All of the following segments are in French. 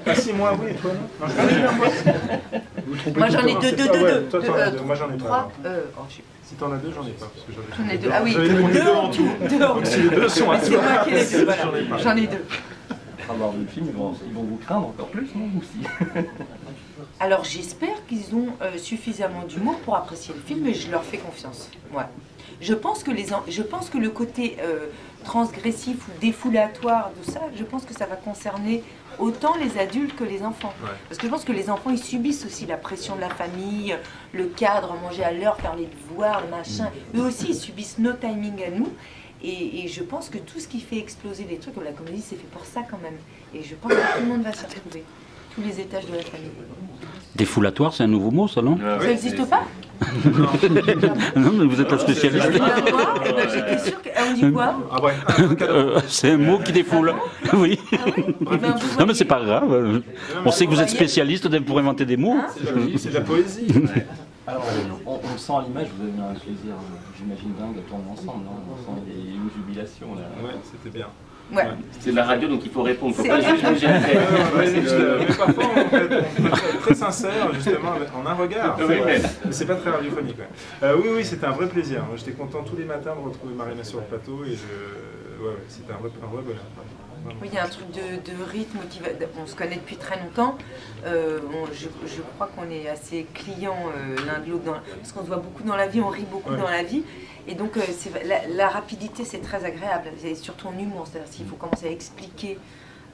Ah si, moi oui, et toi non? Moi j'en ai deux. Toi t'en as deux, moi j'en ai pas. Si t'en as deux, j'en ai pas. Parce que j'en ai deux. Ah oui, deux en tout. Donc si les deux sont à toi, c'est moi qui ai les deux, voilà. J'en ai deux. À voir le film, ils vont vous craindre encore plus, non, aussi? Alors j'espère qu'ils ont suffisamment d'humour pour apprécier le film et je leur fais confiance. Ouais. Je pense que le côté transgressif ou défoulatoire de ça, je pense que ça va concerner autant les adultes que les enfants. Ouais. Parce que je pense que les enfants, ils subissent aussi la pression de la famille, le cadre, manger à l'heure, faire les devoirs, le machin. Eux aussi, ils subissent nos timings à nous. Et je pense que tout ce qui fait exploser les trucs, comme la comédie, c'est fait pour ça quand même. Et je pense que tout le monde va s'y retrouver. Tous les étages de la famille. Défoulatoire, c'est un nouveau mot, ça, non? Ça n'existe pas? Non, mais vous êtes un spécialiste. J'étais sûre qu'on dit quoi? C'est un mot qui défoule. Oui. Non, mais c'est pas grave. On sait que vous êtes spécialiste pour inventer des mots. C'est de la poésie. Alors, on sent à l'image, vous avez un plaisir, j'imagine, dingue de tourner ensemble. On sent des jubilations. Là. Ouais, c'était bien. Ouais. C'est de la radio, donc il faut répondre. Il ne faut pas juste bouger la tête. Mais parfois, on peut être très sincère, justement, en un regard. Mais c'est pas très radiophonique. Oui, c'était un vrai plaisir. J'étais content tous les matins de retrouver Marina sur le plateau. Et c'était un vrai bonheur. Oui, il y a un truc de rythme qui va. On se connaît depuis très longtemps. Je crois qu'on est assez clients l'un de l'autre, parce qu'on se voit beaucoup dans la vie, on rit beaucoup dans la vie. Et donc la rapidité, c'est très agréable, et surtout en humour. C'est-à-dire s'il faut commencer à expliquer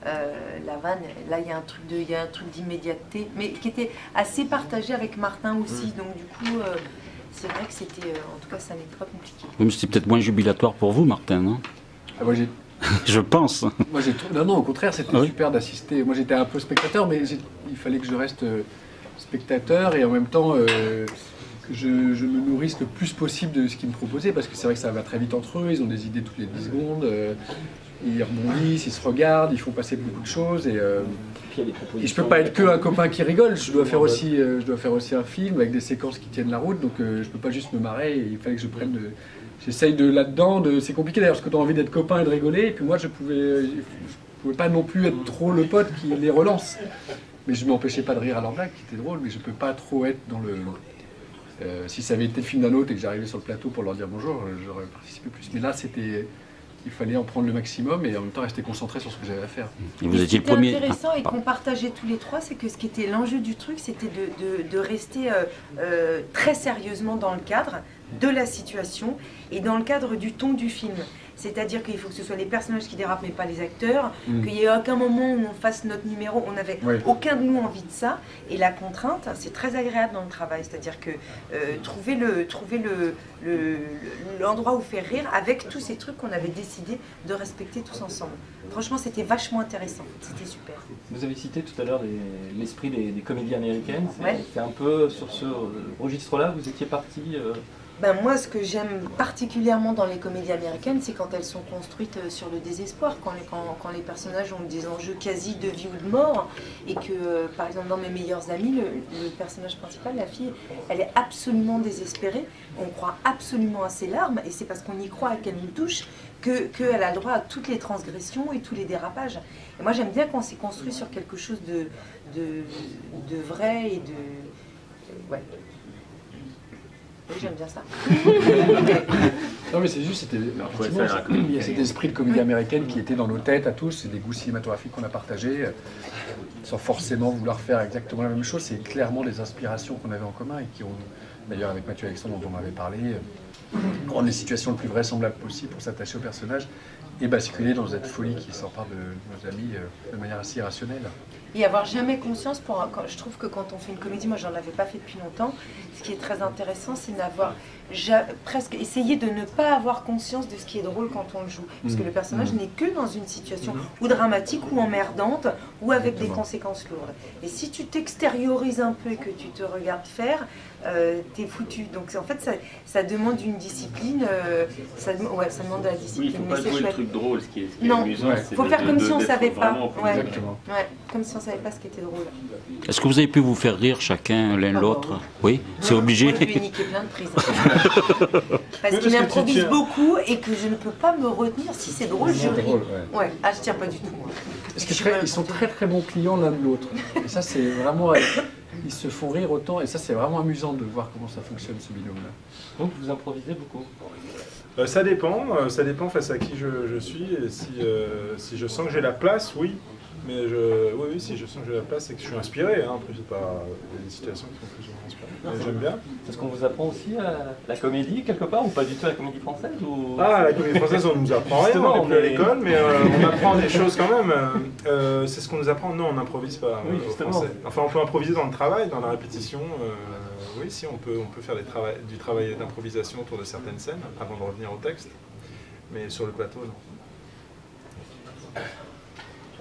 la vanne, là il y a un truc d'immédiateté, mais qui était assez partagé avec Martin aussi. Donc du coup, c'est vrai que c'était, en tout cas, ça n'est pas compliqué. Oui, mais c'était peut-être moins jubilatoire pour vous, Martin, non? Je pense. Moi, non, au contraire, c'était super d'assister. Moi, j'étais un peu spectateur, mais il fallait que je reste spectateur et en même temps, je me nourrisse le plus possible de ce qu'ils me proposaient, parce que c'est vrai que ça va très vite entre eux, ils ont des idées toutes les 10 secondes, ils rebondissent, ils se regardent, ils font passer beaucoup de choses. Et je peux pas être que un copain qui rigole, je dois faire aussi un film avec des séquences qui tiennent la route, donc je peux pas juste me marrer, et il fallait que je prenne de... J'essaye là-dedans, c'est compliqué d'ailleurs, parce que tu as envie d'être copain et de rigoler, et puis moi je pouvais pas non plus être trop le pote qui les relance. Mais je m'empêchais pas de rire à leur blague, qui était drôle, mais je peux pas trop être dans le... si ça avait été le film d'un autre et que j'arrivais sur le plateau pour leur dire bonjour, j'aurais participé plus. Mais là, il fallait en prendre le maximum et en même temps rester concentré sur ce que j'avais à faire. Et vous étiez le premier. Ce qui était intéressant et qu'on partageait tous les trois, c'est que ce qui était l'enjeu du truc, c'était de rester très sérieusement dans le cadre de la situation et dans le cadre du ton du film. C'est-à-dire qu'il faut que ce soit les personnages qui dérapent, mais pas les acteurs, qu'il n'y ait aucun moment où on fasse notre numéro, on n'avait aucun de nous envie de ça. Et la contrainte, c'est très agréable dans le travail, c'est-à-dire que trouver l'endroit où faire rire avec tous ces trucs qu'on avait décidé de respecter tous ensemble. Franchement, c'était vachement intéressant, c'était super. Vous avez cité tout à l'heure l'esprit des comédies américaines, c'est un peu sur ce registre-là, vous étiez parti moi, ce que j'aime particulièrement dans les comédies américaines, c'est quand elles sont construites sur le désespoir, quand les personnages ont des enjeux quasi de vie ou de mort, et que, par exemple, dans Mes meilleurs amis, le personnage principal, la fille, elle est absolument désespérée, on croit absolument à ses larmes, et c'est parce qu'on y croit et qu'elle nous touche qu'elle a le droit à toutes les transgressions et tous les dérapages. Et moi, j'aime bien quand c'est construit sur quelque chose de vrai et de... Ouais. Oui, j'aime bien ça. Non mais c'est juste, il y a cet esprit de comédie américaine qui était dans nos têtes à tous, c'est des goûts cinématographiques qu'on a partagés, sans forcément vouloir faire exactement la même chose, c'est clairement des inspirations qu'on avait en commun et qui ont, d'ailleurs avec Mathieu Alexandre dont on avait parlé, rendre les situations le plus vraisemblables possible pour s'attacher au personnage et basculer dans cette folie qui s'empare de nos amis de manière assez irrationnelle. Et avoir jamais conscience, je trouve que quand on fait une comédie, moi j'en avais pas fait depuis longtemps, ce qui est très intéressant, c'est d'avoir presque essayé de ne pas avoir conscience de ce qui est drôle quand on le joue. Parce que le personnage n'est que dans une situation ou dramatique, ou emmerdante, ou avec des conséquences lourdes. Et si tu t'extériorises un peu et que tu te regardes faire, t'es foutu. Donc en fait, ça demande une discipline, ça demande de la discipline. Oui, il ne faut pas jouer le truc drôle, ce qui est amusant. Il faut faire comme si on ne savait pas. Exactement. Comme si on ne savait pas ce qui était drôle. Est-ce que vous avez pu vous faire rire chacun l'un l'autre? Oui. C'est obligé. Moi, je lui ai niqué plein de prises. Parce qu'il improvise beaucoup et que je ne peux pas me retenir. Si c'est drôle, je ris. Ouais. Ah, je tiens pas du tout. Parce qu'ils sont très très bons clients l'un de l'autre. Et ça, c'est vraiment... Ils se font rire autant. Et ça, c'est vraiment amusant de voir comment ça fonctionne, ce binôme-là. Donc, vous improvisez beaucoup? Ça dépend face à qui je suis. Et si je sens que j'ai la place, oui. Mais oui, si je sens que j'ai la place, c'est que je suis inspiré. Hein. Après, c'est pas des situations qui sont plus ou moins inspirées. J'aime bien. Est-ce qu'on vous apprend aussi la comédie quelque part, ou pas du tout la comédie française ou... Ah, la comédie française, on nous apprend rien, on est plus à l'école, mais on apprend des choses quand même. C'est ce qu'on nous apprend. Non, on n'improvise pas au français. Enfin, on peut improviser dans le travail, dans la répétition. Oui, si, on peut faire du travail d'improvisation autour de certaines scènes avant de revenir au texte. Mais sur le plateau, non.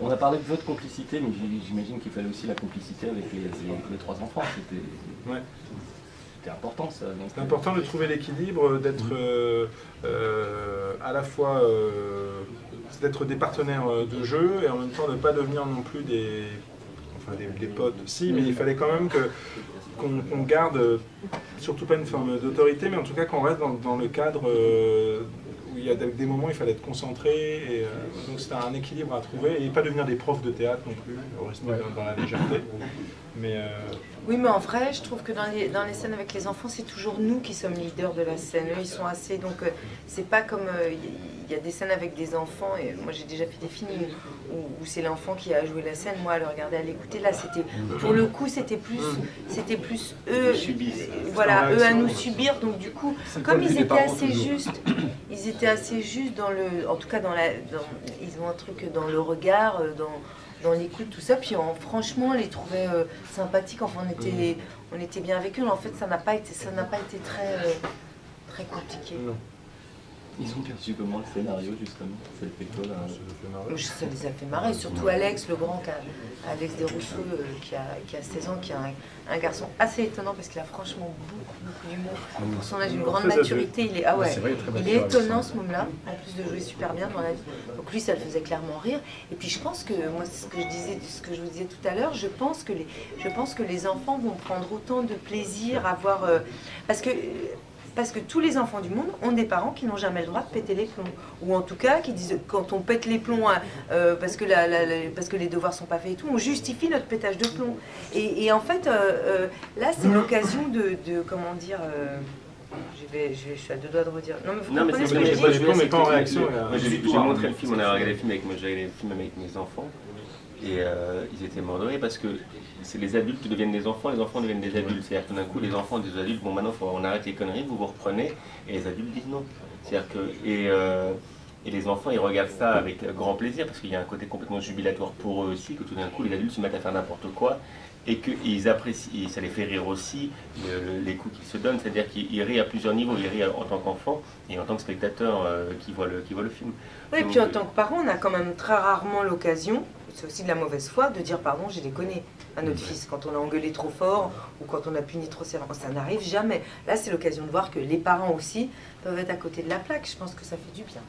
On a parlé de votre complicité, mais j'imagine qu'il fallait aussi la complicité avec les 3 enfants. C'était important, ça. C'est important de trouver l'équilibre, d'être à la fois d'être des partenaires de jeu et en même temps de ne pas devenir non plus des potes aussi, mais il fallait quand même qu'on garde, surtout pas une forme d'autorité, mais en tout cas qu'on reste dans le cadre où il y a des moments où il fallait être concentré, et donc c'était un équilibre à trouver, et pas devenir des profs de théâtre non plus, rester dans la légèreté. Oui, mais en vrai, je trouve que dans les scènes avec les enfants, c'est toujours nous qui sommes leaders de la scène. Eux, ils sont assez... Donc, c'est pas comme... Il y a des scènes avec des enfants, et moi j'ai déjà fait des films où c'est l'enfant qui a joué la scène, moi à le regarder, à l'écouter. Là, c'était... Pour le coup, c'était plus eux... Voilà, eux à nous subir. Donc du coup, comme ils étaient assez justes, dans le... En tout cas, ils ont un truc dans le regard, dans l'écoute, tout ça, puis franchement, on les trouvait sympathiques, enfin on était bien avec eux, mais en fait ça n'a pas été très compliqué. Non. Ils ont perçu comment le scénario, justement? Ça les a fait marrer, surtout Alex, le grand, Alex Desrousseaux, qui a 16 ans, qui a un garçon assez étonnant, parce qu'il a franchement beaucoup d'humour. Pour son âge, une grande maturité, il est étonnant ce môme-là, en plus de jouer super bien dans la vie. Donc lui, ça le faisait clairement rire. Et puis je pense que, moi, ce que je vous disais tout à l'heure, je pense que les enfants vont prendre autant de plaisir à voir... Parce que tous les enfants du monde ont des parents qui n'ont jamais le droit de péter les plombs. Ou en tout cas, qui disent quand on pète les plombs parce que les devoirs sont pas faits et tout, on justifie notre pétage de plomb. Et en fait, là, c'est l'occasion de comment dire... je suis à 2 doigts de redire. Non, mais vous comprenez ce que je dis. Mais pas en réaction. J'ai montré le film, on a regardé le film avec mes enfants. Et ils étaient morts de rire parce que c'est les adultes qui deviennent des enfants, les enfants deviennent des adultes. C'est-à-dire que tout d'un coup, les enfants disent aux adultes, bon maintenant on arrête les conneries, vous reprenez, et les adultes disent non. C'est-à-dire que, et les enfants ils regardent ça avec grand plaisir parce qu'il y a un côté complètement jubilatoire pour eux aussi, que tout d'un coup les adultes se mettent à faire n'importe quoi et qu'ils apprécient, et ça les fait rire aussi les coups qu'ils se donnent, c'est-à-dire qu'ils rient à plusieurs niveaux, ils rient en tant qu'enfant et en tant que spectateur qui voit le film. Oui, et puis en tant que parent, on a quand même très rarement l'occasion, c'est aussi de la mauvaise foi, de dire pardon, j'ai déconné à notre fils quand on a engueulé trop fort ou quand on a puni trop sévèrement. Ça n'arrive jamais. Là, c'est l'occasion de voir que les parents aussi peuvent être à côté de la plaque. Je pense que ça fait du bien.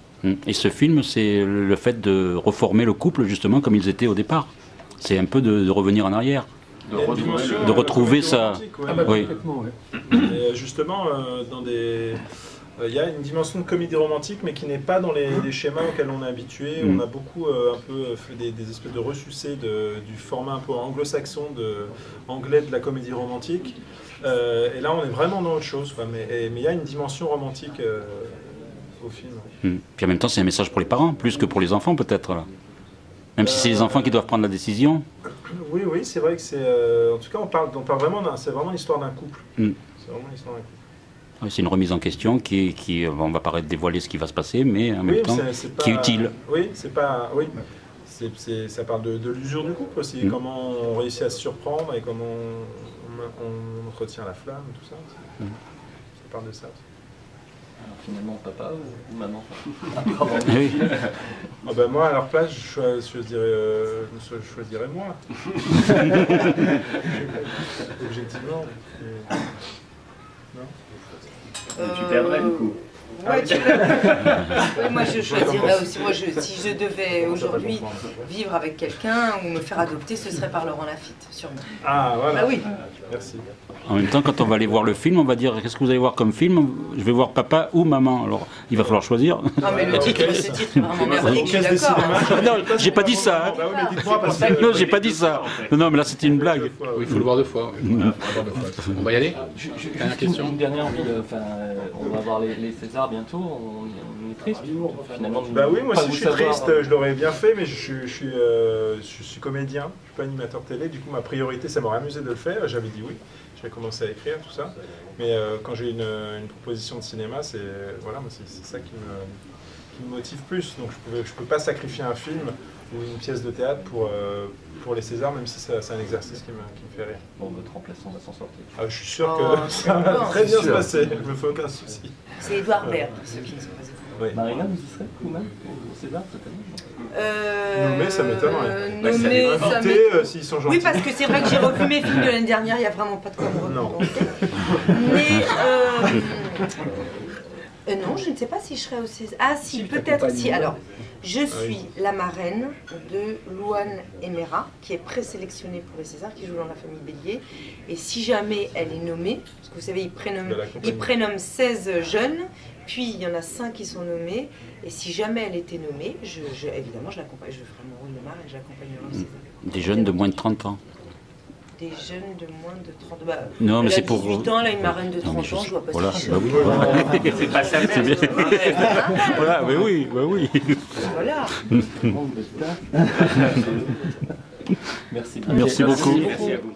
Et ce film, c'est le fait de reformer le couple justement comme ils étaient au départ. C'est un peu de revenir en arrière. De retrouver ça. Oui. Et justement, il y a une dimension de comédie romantique, mais qui n'est pas dans les schémas auxquels on est habitué. On a beaucoup un peu fait des espèces de ressucés du format un peu anglo-saxon, anglais de la comédie romantique. Et là, on est vraiment dans autre chose. Mais il y a une dimension romantique au film. Puis en même temps, c'est un message pour les parents, plus que pour les enfants peut-être. Même si c'est les enfants qui doivent prendre la décision. Oui, c'est vrai que c'est... en tout cas, on parle vraiment c'est vraiment l'histoire d'un couple. C'est vraiment l'histoire d'un couple. Oui, c'est une remise en question qui on va pas dévoiler ce qui va se passer, mais en même temps, qui est utile. Oui, c'est pas... Oui. Ça parle de l'usure du couple aussi, comment on réussit à se surprendre et comment on retient la flamme, tout ça. Ça parle de ça aussi. Alors finalement, papa ou maman? Oui. Moi, à leur place, je choisirais moi. Objectivement. Non. Tu perdrais du coup. Ouais, ouais, moi je choisirais aussi. Moi, si je devais aujourd'hui vivre avec quelqu'un ou me faire adopter, ce serait par Laurent Lafitte, sûrement. Ah, voilà. Ah oui. Merci. En même temps, quand on va aller voir le film, on va dire qu'est-ce que vous allez voir comme film? Je vais voir papa ou maman. Alors, il va falloir choisir. Non, mais le titre, ce titre est vraiment merveilleux, je suis d'accord. Non, j'ai pas dit ça. Hein. Bah oui, mais dites-moi parce que... Non, j'ai pas dit ça. Non, mais là, c'était une blague. Oui, il faut le voir 2 fois. On va y aller. Dernière question. Une dernière envie, on va voir les Césars bientôt, on est triste finalement. Bah oui, moi aussi je suis triste, je l'aurais bien fait, mais je suis comédien, je suis pas animateur télé, du coup ma priorité, ça m'aurait amusé de le faire, j'avais dit oui, j'avais commencé à écrire, tout ça, mais quand j'ai une proposition de cinéma, c'est voilà, c'est ça qui me motive plus, donc je peux pas sacrifier un film ou une pièce de théâtre pour les Césars, même si c'est un exercice qui me fait rire. Bon, votre remplaçant va s'en sortir. Ah, je suis sûr que ça va très bien se passer, je me fais aucun souci. C'est Édouard Baird, pour ceux qui ne sont pas au Oui. Marina, vous y serez vous-même au César cette année? Nommé, ça m'étonnerait. Nommé, ça Invité, s'ils sont gentils. Oui, parce que c'est vrai que j'ai revu mes films de l'année dernière, il n'y a vraiment pas de quoi me recommencer. Mais non, je ne sais pas si je serai au César. Ah si, peut-être si. Alors, je suis la marraine de Louane Emera, qui est présélectionnée pour les Césars, qui joue dans La Famille Bélier. Et si jamais elle est nommée, parce que vous savez, ils prénomment 16 jeunes, puis il y en a 5 qui sont nommés. Et si jamais elle était nommée, évidemment, je l'accompagne. Je ferai mon rôle de marraine et je l'accompagnerai au César. Des jeunes de moins de 30 ans. Des jeunes de moins de 30 ans. Bah, non, mais c'est pour. 18 ans, elle a une marraine de 30 ans, je vois pas voilà. si Bah oui. C'est pas sa mère. Voilà, mais oui, bah oui. Voilà. Merci. Merci beaucoup. Merci à vous.